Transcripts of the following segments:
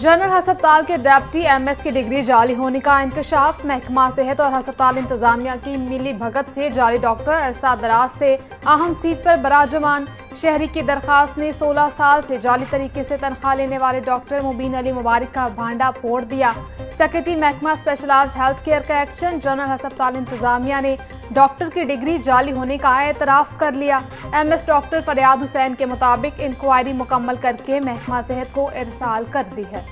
General हस्पताल के deputy MS की डिग्री जाली होने का इंकशाफ। महकमा सेहत और हस्पताल इंतजामिया की मिली भगत से जाली डॉक्टर अरसा दराज से अहम सीट पर बराजमान। शहरी की दरखास्त ने 16 साल से जाली तरीके से तनख्वाह लेने वाले डॉक्टर मुबीन अली मुबारक का भांडा फोड़ दिया। सेक्रेटरी महकमा स्पेशलाइज्ड हेल्थ केयर का एक्शन। जनरल हस्पताल इंतजामिया ने डॉक्टर की डिग्री जाली होने का एतराफ़ कर लिया। एमएस डॉक्टर फरियाद हुसैन के मुताबिक इंक्वायरी मुकम्मल करके महकमा सेहत को इरसाल कर दी है।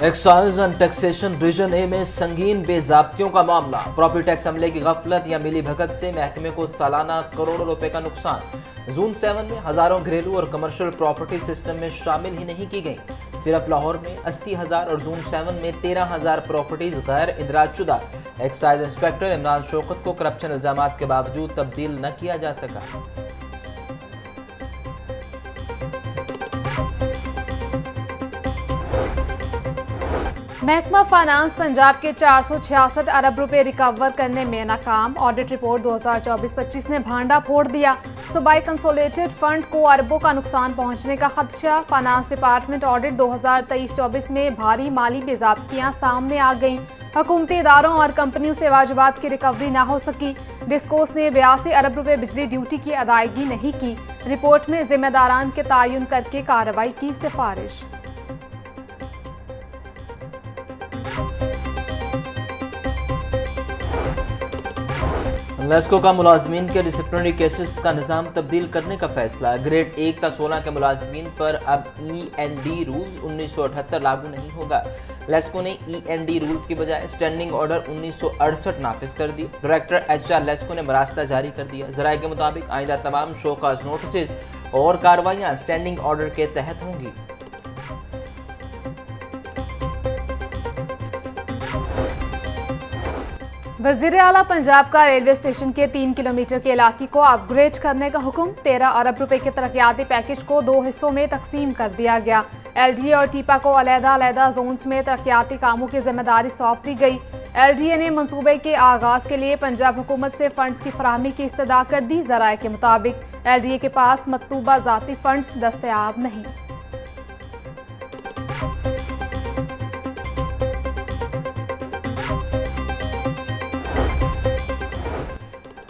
Excise and taxation division A में संगीन बेजाब्तियों का मामला। प्रॉपर्टी टैक्स अमले की गफलत या मिली भगत से महकमे को सालाना करोड़ों रुपए का नुकसान। जोन 7 में हजारों घरेलू और कमर्शियल प्रॉपर्टी सिस्टम में शामिल ही नहीं की गई। सिर्फ लाहौर में 80,000 और जोन 7 में 13,000 प्रॉपर्टीज गैर इंदराजशुदा। एक्साइज इंस्पेक्टर इमरान शौकत को करप्शन इल्जामात के बावजूद तब्दील न किया जा सका। महकमा फाइनेंस पंजाब के 466 अरब रुपए रिकवर करने में नाकाम। ऑडिट रिपोर्ट 2024-25 ने भांडा फोड़ दिया। सूबाई कंसोलिडेटेड फंड को अरबों का नुकसान पहुंचने का खदशा। फाइनेंस डिपार्टमेंट ऑडिट 2023-24 में भारी माली बेजाब्तियां सामने आ गईं। हुकूमती इदारों और कंपनियों से वाजिबात की रिकवरी ना हो सकी। डिस्कोस ने 82 अरब रुपए बिजली ड्यूटी की अदायगी नहीं की। रिपोर्ट में जिम्मेदारान के तयन करके कार्रवाई की सिफारिश। लेस्को का मुलाजमीन के डिसिप्लिनरी केसेस का निज़ाम तब्दील करने का फैसला। ग्रेड 1 ta 16 के मुलाजमीन पर अब END रूल 1978 लागू नहीं होगा। लेस्को ने END रूल्स की बजाय स्टैंडिंग ऑर्डर 1968 नाफिज कर दिया। डायरेक्टर HR लेस्को ने मरास्ता जारी कर दिया। जराये के मुताबिक आइंदा तमाम शोकाज नोटिस और कार्रवाइयाँ स्टैंडिंग ऑर्डर के तहत होंगी। वज़ीर आला पंजाब का रेलवे स्टेशन के 3 किलोमीटर के इलाके को अपग्रेड करने का हुक्म। 13 अरब रुपए के तरक्याती पैकेज को 2 हिस्सों में तकसीम कर दिया गया। LDA और टीपा को अलहदा जोन्स में तरक्याती कामों की जिम्मेदारी सौंप दी गई। LDA ने मंसूबे के आगाज के लिए पंजाब हुकूमत से फंड्स की फराहमी की इस्तदा कर दी। जराये के मुताबिक LDA के पास मतलूबा जाती फंड्स दस्तयाब नहीं।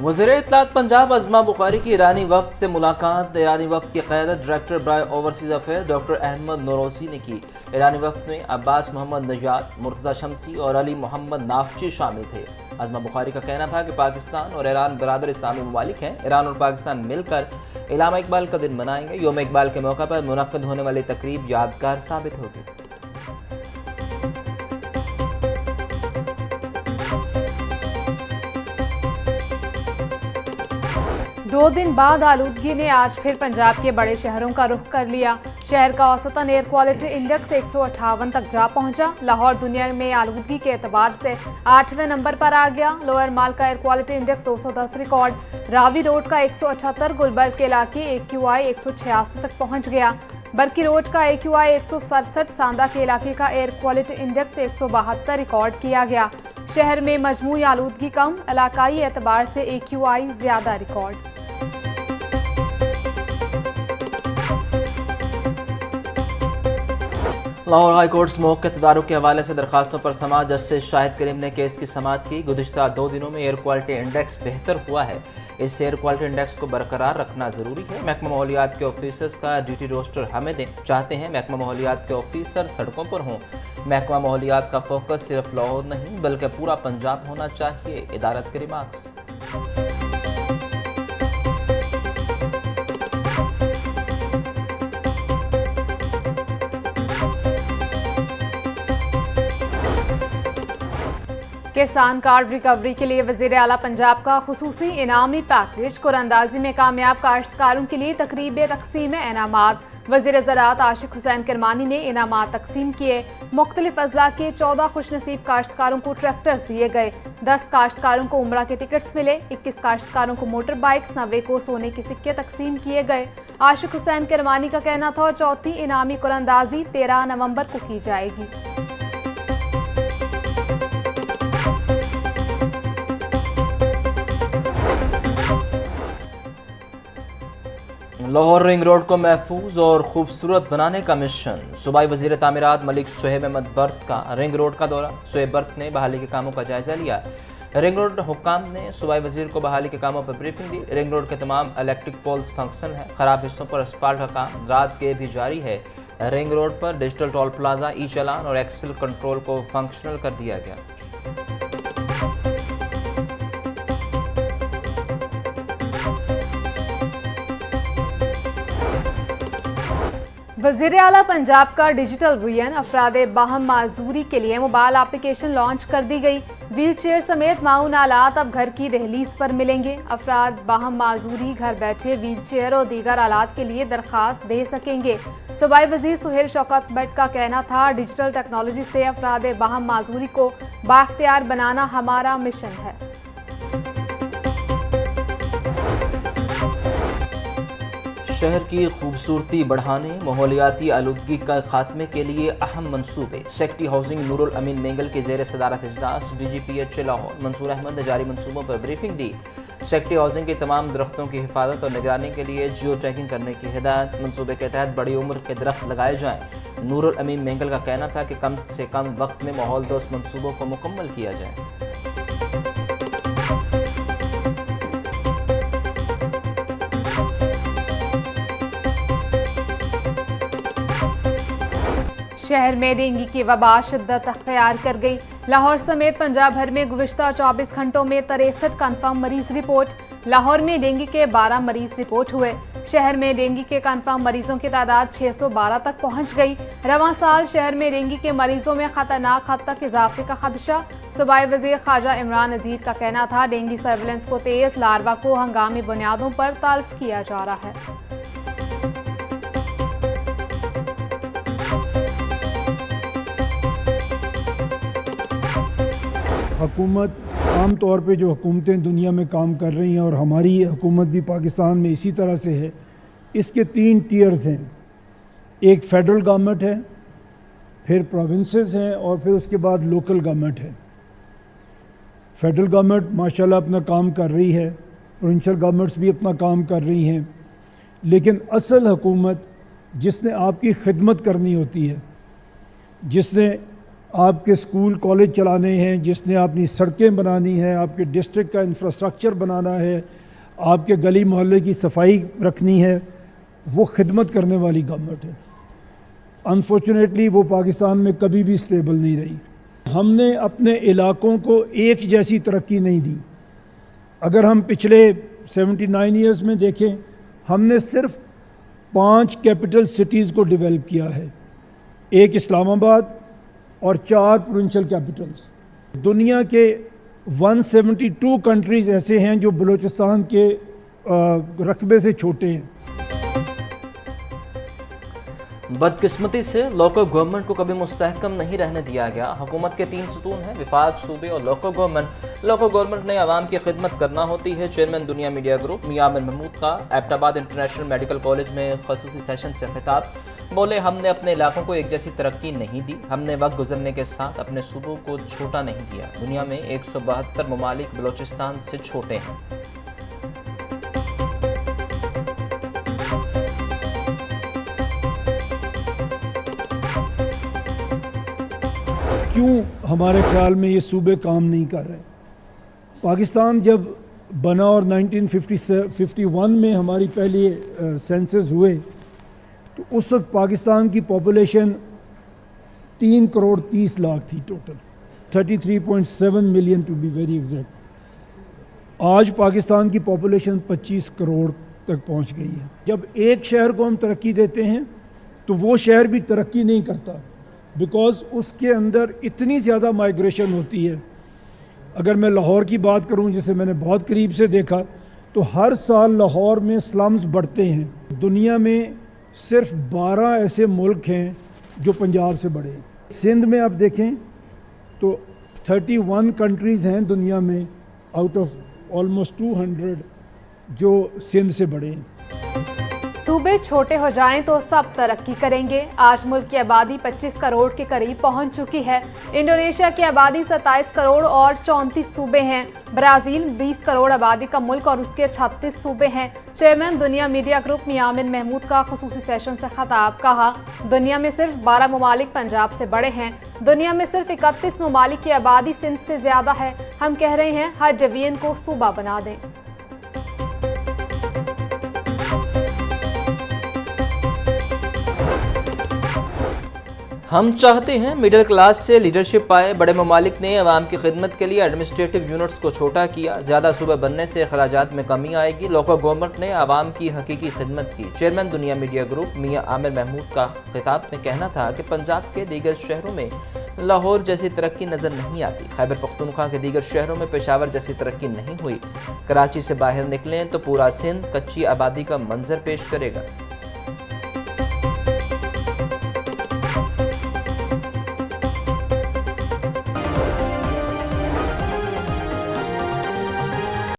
वज़ीर इत्तलात पंजाब अज़मा बुखारी की ईरानी वफ़द से मुलाकात। ईरानी वफ़द की क़यादत डायरेक्टर बराए overseas affair doctor Ahmad Nowrouzi ने की। ईरानी वफ़द में अब्बास मोहम्मद नजात, मुर्तज़ा शमसी और अली मोहम्मद नाफची शामिल थे। अज़मा बुखारी का कहना था कि पाकिस्तान और ईरान बरादर इस्लामी ममालिक हैं। ईरान और पाकिस्तान मिलकर इलामा इकबाल का दिन मनाएंगे। योम इकबाल के मौका पर मुनक़्क़द होने वाली तकरीब यादगार साबित होगी। 2 दिन बाद आलूदगी ने आज फिर पंजाब के बड़े शहरों का रुख कर लिया। शहर का औसतन एयर क्वालिटी इंडेक्स 158 तक जा पहुंचा। लाहौर दुनिया में आलूदगी के एतबार से 8वें नंबर पर आ गया। लोअर माल का air quality index 210 record. Ravi road का 178, गुलबर्ग के इलाके AQI 186 तक पहुंच गया। बरकी रोड का AQI 167, सांदा के इलाके का एयर क्वालिटी इंडेक्स 172 रिकॉर्ड किया गया। शहर में मजमूई आलूदगी कम, इलाकाई एतबार से AQI ज्यादा record. Lahore high court smoke के तदारुक के हवाले से दरखास्तों पर समाअत। जस्टिस शाहिद करीम ने केस की समाअत की। गुज़िश्ता 2 दिनों में एयर क्वालिटी इंडेक्स बेहतर हुआ है। इस एयर क्वालिटी इंडेक्स को बरकरार रखना जरूरी है। महकमा माहौलियात के ऑफिसर्स का ड्यूटी रोस्टर हमें दें। चाहते हैं महकमा माहौलियात के ऑफिसर सड़कों पर हों। महकमा माहौलियात का फोकस सिर्फ लाहौर नहीं बल्कि पूरा पंजाब होना चाहिए। इदारत के रिमार्क्स। किसान कार्ड रिकवरी के लिए वज़ीर आला पंजाब का खुसूसी इनामी पैकेज। कुरानंदाजी में कामयाब काश्तकारों के लिए तकरीब तकसीम इनामात। वज़ीर ज़राअत आशिक हुसैन करमानी ने इनामात तकसीम किए। मुख्तलिफ अजला के 14 खुशनसीब काश्तकारों को ट्रैक्टर्स दिए गए। 10 काश्तकारों को उम्रा के टिकट्स मिले। 21 काश्तकारों को मोटर बाइक्स, 90 को सोने के सिक्के तकसीम किए गए। आशिक हुसैन करमानी का कहना था चौथी इनामी कुरानंदाजी 13 नवंबर को की जाएगी। लाहौर रिंग रोड को महफूज और खूबसूरत बनाने का मिशन। सूबाई वज़ीर तामीरात मलिक सुहेब अहमद बर्त का रिंग रोड का दौरा। सुहेब बर्त ने बहाली के कामों का जायजा लिया। रिंग रोड हुक्काम ने सूबाई वज़ीर को बहाली के कामों पर ब्रीफिंग दी। रिंग रोड के तमाम इलेक्ट्रिक पोल्स फंक्शन है। खराब हिस्सों पर असफाल्ट का काम रात के भी जारी है। रिंग रोड पर डिजिटल टोल प्लाजा, ई चालान और एक्सेल कंट्रोल को फंक्शनल कर दिया गया। वज़ीर आला पंजाब का डिजिटल विजन अफराद बाहम माजूरी के लिए मोबाइल एप्लीकेशन लॉन्च कर दी गई। व्हील चेयर समेत माऊन आलात अब घर की दहलीज पर मिलेंगे। अफराद बाहम माजूरी घर बैठे व्हील चेयर और दीगर आलात के लिए दरख्वास्त दे सकेंगे। सूबाई वज़ीर सुहेल शौकत भट्ट का कहना था, डिजिटल टेक्नोलॉजी से अफराद बाहम माजूरी को बाख्तियार बनाना हमारा मिशन है। शहर की खूबसूरती बढ़ाने, माहौलियाती आलूदगी का खात्मे के लिए अहम मनसूबे। सेक्रेटरी हाउसिंग नूरुल अमीन मेंगल के ज़ेर सदारत इजलास DGPH लाहौर मंसूर अहमद ने जारी मनसूबों पर ब्रीफिंग दी। सेक्रेटरी हाउसिंग के तमाम दरख्तों की हिफाजत और निगरानी के लिए जियो टैगिंग करने की हिदायत। मनसूबे के तहत बड़ी उम्र के दरख्त लगाए जाएँ। नूरुल अमीन मेंगल का कहना था कि कम से कम वक्त में माहौल दोस्त मनसूबों को मुकम्मल किया जाए। शहर में डेंगू की वबा शिद्दत अख्तियार कर गई। लाहौर समेत पंजाब भर में गुज़िश्ता 24 घंटों में 63 कन्फर्म मरीज रिपोर्ट। लाहौर में डेंगू के 12 मरीज रिपोर्ट हुए। शहर में डेंगू के कन्फर्म मरीजों की तादाद 612 तक पहुंच गई। रवां साल शहर में डेंगू के मरीजों में खतरनाक हद तक इजाफे का खदशा। सूबाई वज़ीर ख्वाजा इमरान नज़ीर का कहना था, डेंगू सर्विलेंस को तेज, लार्वा को हंगामी बुनियादों पर तल्फ किया जा रहा है। हुकूमत आम तौर पे जो हुकूमतें दुनिया में काम कर रही हैं और हमारी हुकूमत भी पाकिस्तान में इसी तरह से है, इसके 3 टीयर्स हैं। एक फेडरल गवर्नमेंट है, फिर प्रोविंसेस हैं और फिर उसके बाद लोकल गवर्नमेंट है। फेडरल गवर्नमेंट माशाल्लाह अपना काम कर रही है, प्रोविंशियल गवर्नमेंट्स भी अपना काम कर रही हैं, लेकिन असल हुकूमत जिसने आपकी खिदमत करनी होती है, जिसने आपके स्कूल कॉलेज चलाने हैं, जिसने अपनी सड़कें बनानी हैं, आपके डिस्ट्रिक्ट का इंफ्रास्ट्रक्चर बनाना है, आपके गली मोहल्ले की सफाई रखनी है, वो खिदमत करने वाली गवर्नमेंट है। अनफॉर्चुनेटली वो पाकिस्तान में कभी भी स्टेबल नहीं रही। हमने अपने इलाकों को एक जैसी तरक्की नहीं दी। अगर हम पिछले 79 ईयर्स में देखें, हमने सिर्फ 5 कैपिटल सिटीज़ को डेवलप किया है, एक इस्लामाबाद और 4 प्रोविंशियल कैपिटल्स। दुनिया के 172 कंट्रीज़ ऐसे हैं जो बलूचिस्तान के रकबे से छोटे हैं। बदकिस्मती से लोकल गवर्नमेंट को कभी मुस्तहकम नहीं रहने दिया गया। हुकूमत के 3 सुतून हैं, विफाक, सूबे और लोकल गवर्नमेंट। लोकल गवर्नमेंट ने आवाम की खिदमत करना होती है। चेयरमैन दुनिया मीडिया ग्रुप मियां आमिर महमूद का एबटाबाद इंटरनेशनल मेडिकल कॉलेज में खसूसी सेशन से खिताब। बोले, हमने अपने इलाकों को एक जैसी तरक्की नहीं दी। हमने वक्त गुजरने के साथ अपने सूबों को छोटा नहीं किया। दुनिया में 172 ममालिक बलूचिस्तान से छोटे हैं। क्यों हमारे ख्याल में ये सूबे काम नहीं कर रहे? पाकिस्तान जब बना और 1951 में हमारी पहली सेंसस हुए, तो उस वक्त पाकिस्तान की पॉपुलेशन 3 करोड़ 30 लाख थी total, 33.7 million to be very exact. आज पाकिस्तान की पॉपुलेशन 25 करोड़ तक पहुंच गई है। जब एक शहर को हम तरक्की देते हैं तो वो शहर भी तरक्की नहीं करता, बिकॉज़ उसके अंदर इतनी ज़्यादा माइग्रेशन होती है। अगर मैं लाहौर की बात करूं, जिसे मैंने बहुत करीब से देखा, तो हर साल लाहौर में स्लम्स बढ़ते हैं। दुनिया में सिर्फ 12 ऐसे मुल्क हैं जो पंजाब से बड़े हैं। सिंध में आप देखें तो 31 कंट्रीज़ हैं दुनिया में आउट ऑफ ऑलमोस्ट 200 जो सिंध से बड़े हैं। सूबे छोटे हो जाएं तो सब तरक्की करेंगे। आज मुल्क की आबादी 25 करोड़ के करीब पहुंच चुकी है। इंडोनेशिया की आबादी 27 करोड़ और 34 सूबे हैं। ब्राज़ील 20 करोड़ आबादी का मुल्क और उसके 36 सूबे हैं। चेयरमैन दुनिया मीडिया ग्रुप मियां अमीन महमूद का खुसूसी सेशन से खताब। कहा, दुनिया में सिर्फ 12 ममालिक पंजाब से बड़े हैं। दुनिया में सिर्फ 31 ममालिक की आबादी सिंध से ज़्यादा है। हम कह रहे हैं हर डिवीजन को सूबा बना दें। हम चाहते हैं मिडिल क्लास से लीडरशिप पाए। बड़े ममालिक ने अवाम की खिदमत के लिए एडमिनिस्ट्रेटिव यूनिट्स को छोटा किया। ज़्यादा सूबे बनने से अखराजात में कमी आएगी। लोकल गवर्नमेंट ने अवाम की हकीकी खिदमत की। चेयरमैन दुनिया मीडिया ग्रुप मियां आमिर महमूद का खिताब में कहना था कि पंजाब के दीगर शहरों में लाहौर जैसी तरक्की नज़र नहीं आती। खैबर पख्तूनख्वा के दीगर शहरों में पेशावर जैसी तरक्की नहीं हुई। कराची से बाहर निकलें तो पूरा सिंध कच्ची आबादी का मंजर पेश करेगा।